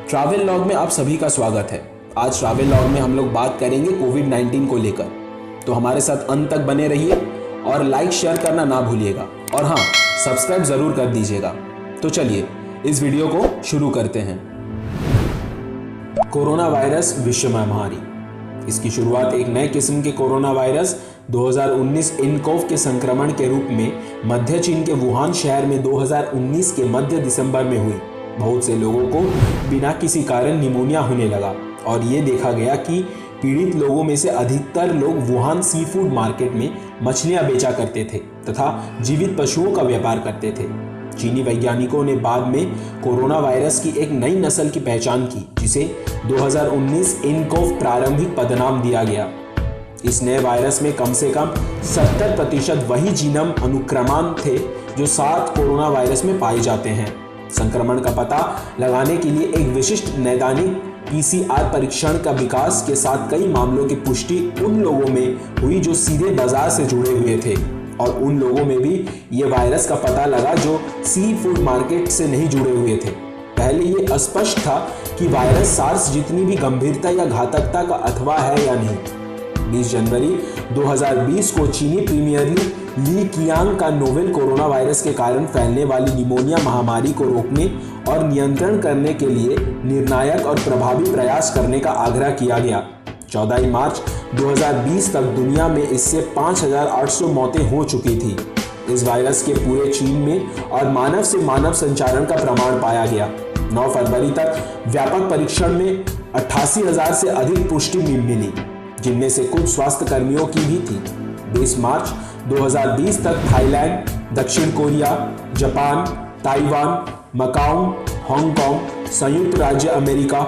Travel log में आप सभी का स्वागत है। आज ट्रैवल लॉग में हम लोग बात करेंगे कोविड-19 को लेकर। तो हमारे साथ अंत तक बने रहिए और लाइक शेयर करना ना भूलिएगा और हाँ, सब्सक्राइब जरूर कर दीजिएगा। तो चलिए इस वीडियो को शुरू करते हैं। कोरोना वायरस विश्व महामारी। इसकी शुरुआत एक नए किस्म के कोरोना वायरस 2019 इनकोव के संक्रमण के रूप में मध्य चीन के वुहान शहर में 2019 के मध्य दिसंबर में हुई। बहुत से लोगों को बिना किसी कारण निमोनिया होने लगा और ये देखा गया कि पीड़ित लोगों में से अधिकतर लोग वुहान सी फूड मार्केट में मछलियां बेचा करते थे तथा जीवित पशुओं का व्यापार करते थे। चीनी वैज्ञानिकों ने बाद में कोरोना वायरस की एक नई नस्ल की पहचान की जिसे 2019 इनकोव प्रारंभिक पदनाम दिया गया। इस नए वायरस में कम से कम 70% वही जीनम अनुक्रमान थे जो 7 कोरोना वायरस में पाए जाते हैं। संक्रमण का पता लगाने के लिए एक विशिष्ट नैदानिक PCR परीक्षण का विकास के साथ कई मामलों की पुष्टि उन लोगों में हुई जो सीधे बाजार से जुड़े हुए थे और उन लोगों में भी ये वायरस का पता लगा जो सी फूड मार्केट से नहीं जुड़े हुए थे। पहले ये अस्पष्ट था कि वायरस सार्स जितनी भी गंभीरता या घातकता का अथवा है या नहीं। 20 जनवरी 2020 को चीनी प्रीमियर ली कियांग का नोवेल कोरोना वायरस के कारण फैलने वाली निमोनिया महामारी को रोकने और नियंत्रण करने के लिए निर्णायक और प्रभावी प्रयास करने का आग्रह किया गया। 14 मार्च 2020 तक दुनिया में इससे 5,800 मौतें हो चुकी थी। इस वायरस के पूरे चीन में और मानव से मानव संचारण का प्रमाण पाया गया। 9 फरवरी तक व्यापक परीक्षण में 88,000 से अधिक पुष्टि मिली, जिनमें से कुछ स्वास्थ्य कर्मियों की भी थी। 20 मार्च 2020 तक थाईलैंड, दक्षिण Korea, Japan, Taiwan, Macau, Hong Kong, संयुक्त राज्य America,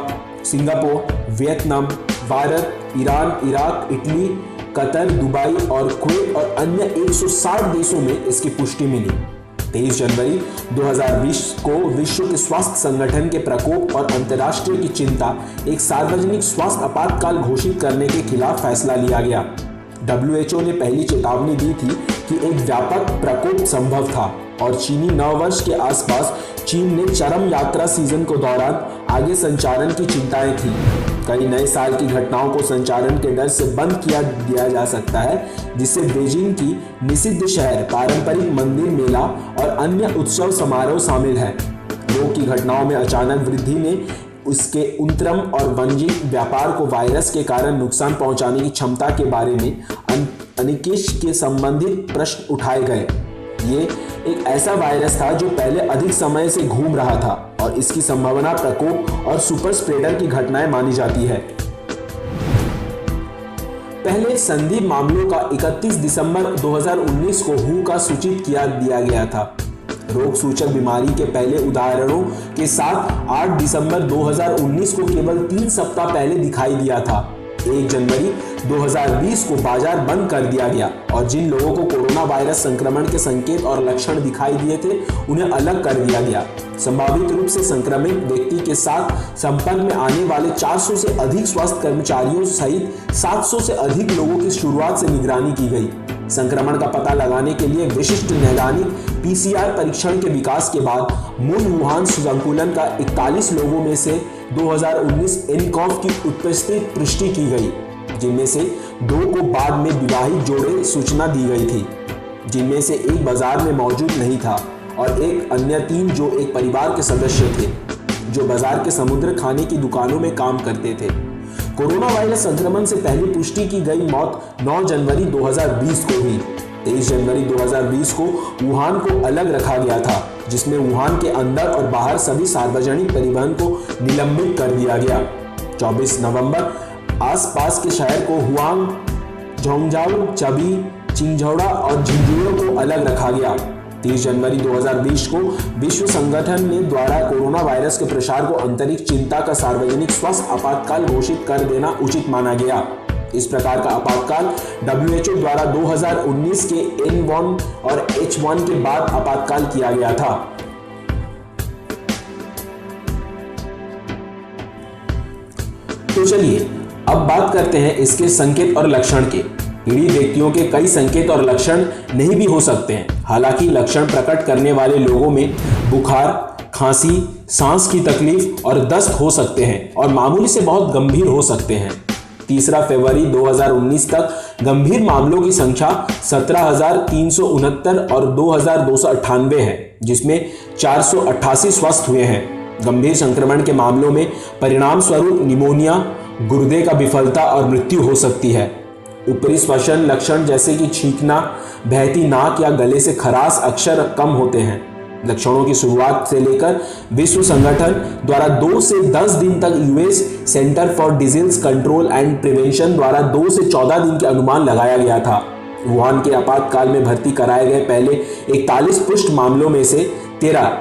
Singapore, Vietnam, Bharat, Iran, Iraq, Italy, Qatar, Dubai और कुवैत और अन्य 160 देशों में इसकी पुष्टि मिली। 23 जनवरी 2020 को विश्व के स्वास्थ्य संगठन के प्रकोप और अंतर्राष्ट्रीय की चिंता एक सार्वजनिक स्वास्थ्य आपातकाल घोषित करने के खिलाफ फैसला लिया गया। WHO ने पहली चेतावनी दी थी कि एक व्यापक प्रकोप संभव था और चीनी नववर्ष के आसपास चीन ने चरम यात्रा सीजन के दौरान आगे संचालन की चिंताएं थी। कई नए साल की घटनाओं को संचालन के डर से बंद किया दिया जा सकता है, जिससे बीजिंग की निषिद्ध शहर, पारंपरिक मंदिर, मेला और अन्य उत्सव समारोह शामिल है। रोग की घटनाओं में अचानक वृद्धि ने उसके उन्त्रम और वाणिज्यिक व्यापार को वायरस के कारण नुकसान पहुंचाने की क्षमता के बारे में अनिकेश के संबंधित प्रश्न उठाए गए। ये एक ऐसा वायरस था जो पहले अधिक समय से घूम रहा था और इसकी संभावना प्रकोप और सुपर स्प्रेडर की घटनाएं मानी जाती है। पहले संदिग्ध मामलों का 31 दिसंबर 2019 को हू का सूचित दिया गया था। रोग सूचक बीमारी के पहले उदाहरणों के साथ 8 दिसंबर 2019 को केवल 3 सप्ताह पहले दिखाई दिया था। 1 जनवरी 2020 को बाजार बंद कर दिया गया और जिन लोगों को कोरोना वायरस संक्रमण के संकेत और लक्षण दिखाई दिए थे उन्हें अलग कर दिया गया। संभावित रूप से संक्रमित व्यक्ति के साथ संपर्क में आने वाले 400 से अधिक स्वास्थ्य कर्मचारियों सहित 700 से अधिक लोगों की शुरुआत से निगरानी की गई। संक्रमण का पता लगाने के लिए विशिष्ट नैदानिक PCR परीक्षण के विकास के बाद मूल वुहान संकुलन का 41 लोगों में से 2019 इनकोव की उपस्थिति पुष्टि की गई, जिनमें से 2 को बाद में विवाहित जोड़े सूचना दी गई थी, जिनमें से एक बाजार में मौजूद नहीं था और एक अन्य 3 जो एक परिवार के सदस्य थे जो बाजार के समुद्र खाने की दुकानों में काम करते थे। कोरोना वायरस संक्रमण से पहली पुष्टि की गई मौत 9 जनवरी 2020 को हुई। 23 जनवरी 2020 को वुहान को अलग रखा गया था, जिसमें वुहान के अंदर और बाहर सभी सार्वजनिक परिवहन को निलंबित कर दिया गया। 24 नवंबर आसपास के शहर को हुआंग, झोंगजाओ, चबी, चिंगझोड़ा और झिंझुओ को अलग रखा गया। 30 जनवरी 2020 को विश्व संगठन ने द्वारा कोरोना वायरस के प्रसार को आंतरिक चिंता का सार्वजनिक स्वास्थ्य आपातकाल घोषित कर देना उचित माना गया। इस प्रकार का आपातकाल WHO द्वारा 2019 के N1 और H1 के बाद आपातकाल किया गया था। तो चलिए अब बात करते हैं इसके संकेत और लक्षण के। पीड़ित व्यक्तियों के कई संकेत और लक्षण नहीं भी हो सकते हैं। हालांकि लक्षण प्रकट करने वाले लोगों में बुखार, खांसी, सांस की तकलीफ और दस्त हो सकते हैं और मामूली से बहुत गंभीर हो सकते हैं। 3 फरवरी 2019 तक गंभीर मामलों की संख्या 17,369 और 2,298 है, जिसमें 488 स्वस्थ हुए हैं। गंभीर संक्रमण के मामलों में परिणाम स्वरूप निमोनिया, गुर्दे का विफलता और मृत्यु हो सकती है। ऊपरी श्वसन लक्षण जैसे कि छींकना, बहती नाक या गले से खराश अक्सर कम होते हैं। लक्षणों की शुरुआत से लेकर विश्व संगठन द्वारा 2 से 10 दिन तक US centre for disease control and prevention द्वारा 2 से 14 दिन के अनुमान लगाया गया था। वुहान के आपातकाल में भर्ती कराए गए पहले 41 पुष्ट मामलों में से 13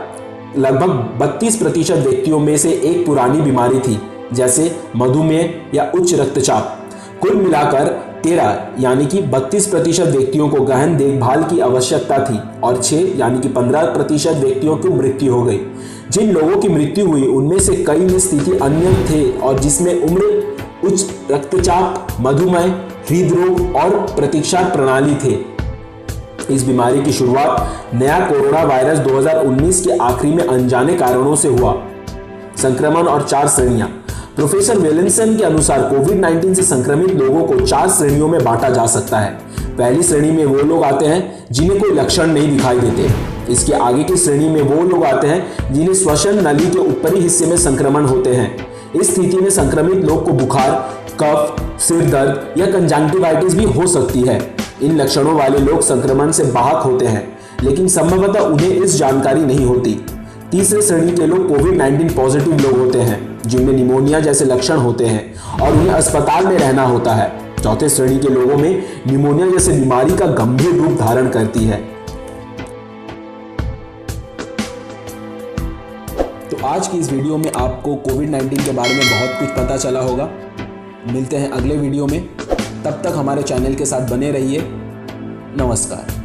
लगभग 32% व्यक्तियों में से एक पुरानी बीमारी थी, जैसे मधुमेह या उच्च रक्तचाप। कुल मिलाकर 13 यानी कि 32% व्यक्तियों को गहन देखभाल की आवश्यकता थी और 6 यानी कि 15% व्यक्तियों की मृत्यु हो गई। जिन लोगों की मृत्यु हुई उनमें से कई में स्थिति अन्य थे और जिसमें उम्र, उच्च रक्तचाप, मधुमेह, हृदरोग और प्रतीक्षा प्रणाली थे। इस बीमारी की शुरुआत नया कोरोना वायरस 2019 के आखिरी में अनजाने कारणों से हुआ। संक्रमण और 4 श्रेणियां। प्रोफेसर वेलेंसन के अनुसार कोविड-19 से संक्रमित लोगों को 4 श्रेणियों में बांटा जा सकता है। पहली श्रेणी में वो लोग आते हैं जिन्हें कोई लक्षण नहीं दिखाई देते। इसके आगे की श्रेणी में वो लोग आते हैं जिन्हें श्वसन नली के ऊपरी हिस्से में संक्रमण होते हैं। इस स्थिति में संक्रमित लोग को बुखार, कफ, सिर दर्द या कंजंक्टिवाइटिस भी हो सकती है। इन लक्षणों वाले लोग संक्रमण से बाहर होते हैं, लेकिन संभवतः उन्हें इस जानकारी नहीं होती। तीसरे श्रेणी के लोग कोविड-19 पॉजिटिव लोग होते हैं, जिनमें निमोनिया जैसे लक्षण होते हैं और उन्हें अस्पताल में रहना होता है। चौथे श्रेणी के लोगों में निमोनिया जैसे बीमारी का गंभीर रूप धारण करती है। तो आज की इस वीडियो में आपको कोविड-19 के बारे में बहुत कुछ पता चला होगा। मिलते हैं अगले वीडियो में, तब तक हमारे चैनल के साथ बने रहिए। नमस्कार।